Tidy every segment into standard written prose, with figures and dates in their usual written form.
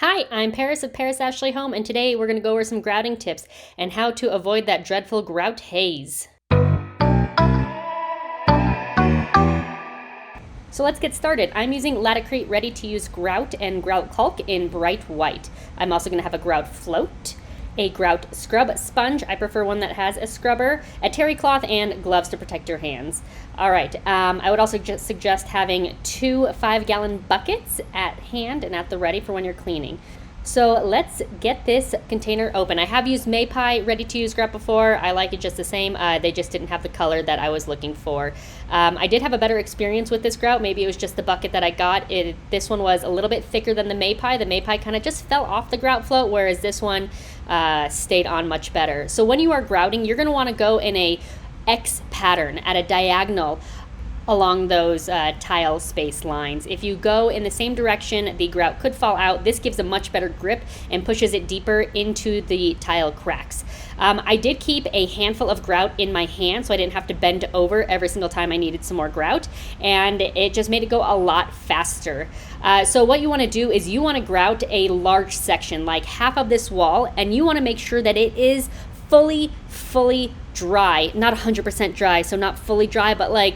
Hi, I'm Paris of Paris Ashley Home, and today we're going to go over some grouting tips and how to avoid that dreadful grout haze. So let's get started. I'm using Laticrete ready-to-use grout and Grout Caulk in bright white. I'm also going to have a Grout Float, a Grout Scrub Sponge. I prefer one that has a scrubber, a terry cloth, and gloves to protect your hands. All right, I would also just suggest having 2 5-gallon buckets at hand and at the ready for when you're cleaning. So let's get this container open. I have used Maypie ready-to-use grout before. I like it just the same. They just didn't have the color that I was looking for. I did have a better experience with this grout. Maybe it was just the bucket that I got. This one was a little bit thicker than the Maypie. The Maypie kind of just fell off the Grout Float, whereas this one stayed on much better. So when you are grouting, you're going to want to go in a X pattern at a diagonal along those tile space lines. If you go in the same direction, the grout could fall out. This gives a much better grip and pushes it deeper into the tile cracks. I did keep a handful of grout in my hand, so I didn't have to bend over every single time I needed some more grout, and it just made it go a lot faster. So what you want to do is you want to grout a large section, like half of this wall, and you want to make sure that it is fully dry. Not 100% dry, so not fully dry, but like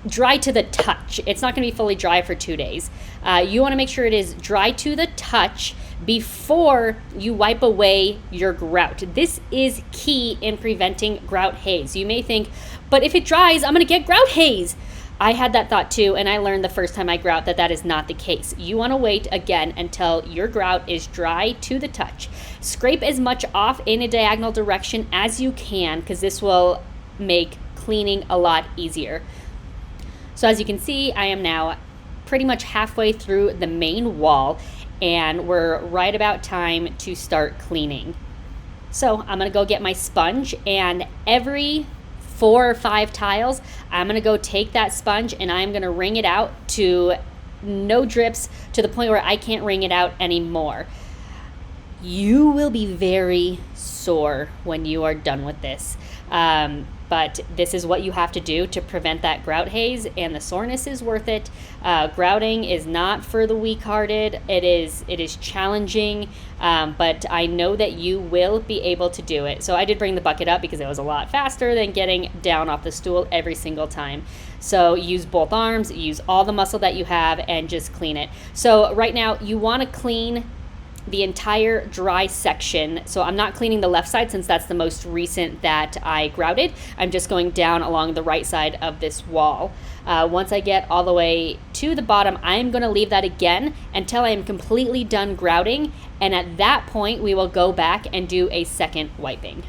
dry to the touch. It's not going to be fully dry for 2 days. You want to make sure it is dry to the touch before you wipe away your grout. This is key in preventing grout haze. You may think, but if it dries, I'm going to get grout haze. I had that thought too, and I learned the first time I grout that that is not the case. You want to wait again until your grout is dry to the touch. Scrape as much off in a diagonal direction as you can, because this will make cleaning a lot easier. So as you can see, I am now pretty much halfway through the main wall, and we're right about time to start cleaning. So I'm gonna go get my sponge, and every 4 or 5 tiles, I'm gonna go take that sponge and I'm gonna wring it out to no drips, to the point where I can't wring it out anymore. You will be very sore when you are done with this. But this is what you have to do to prevent that grout haze, and the soreness is worth it. Grouting is not for the weak-hearted. It is challenging, but I know that you will be able to do it. So I did bring the bucket up because it was a lot faster than getting down off the stool every single time. So use both arms, use all the muscle that you have, and just clean it. So right now you want to clean the entire dry section. So I'm not cleaning the left side since that's the most recent that I grouted. I'm just going down along the right side of this wall. Once I get all the way to the bottom, I'm going to leave that again until I am completely done grouting, and at that point we will go back and do a second wiping.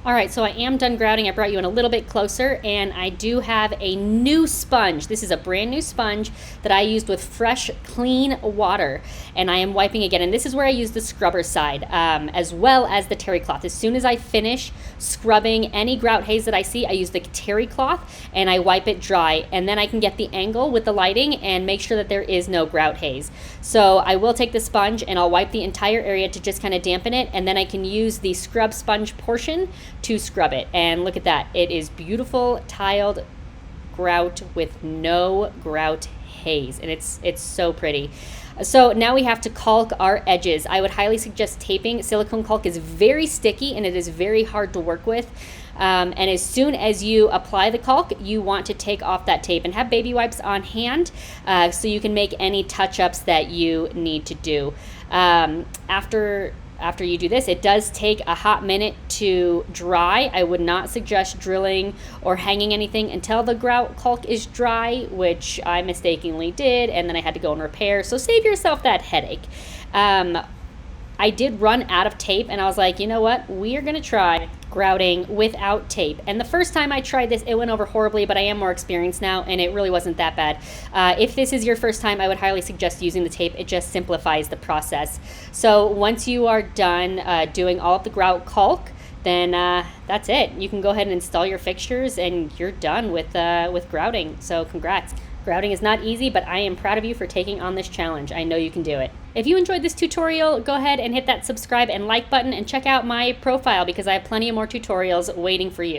All right, so I am done grouting. I brought you in a little bit closer, and I do have a new sponge. This is a brand new sponge that I used with fresh, clean water, and I am wiping again. And this is where I use the scrubber side, as well as the terry cloth. As soon as I finish scrubbing any grout haze that I see, I use the terry cloth and I wipe it dry, and then I can get the angle with the lighting and make sure that there is no grout haze. So I will take the sponge and I'll wipe the entire area to just kind of dampen it, and then I can use the scrub sponge portion to scrub it. And look at that, it is beautiful tiled grout with no grout haze, and it's so pretty. So now we have to caulk our edges. I would highly suggest taping. Silicone caulk is very sticky and it is very hard to work with. And as soon as you apply the caulk, you want to take off that tape and have baby wipes on hand so you can make any touch-ups that you need to do. After you do this, it does take a hot minute to dry. I would not suggest drilling or hanging anything until the grout caulk is dry, which I mistakenly did, and then I had to go and repair. So save yourself that headache. I did run out of tape, and I was like, you know what? We are going to try grouting without tape. And the first time I tried this, it went over horribly, but I am more experienced now, and it really wasn't that bad. If this is your first time, I would highly suggest using the tape. It just simplifies the process. So once you are done doing all of the grout caulk, then that's it. You can go ahead and install your fixtures, and you're done with grouting. So congrats. Grouting is not easy, but I am proud of you for taking on this challenge. I know you can do it. If you enjoyed this tutorial, go ahead and hit that subscribe and like button, and check out my profile because I have plenty of more tutorials waiting for you.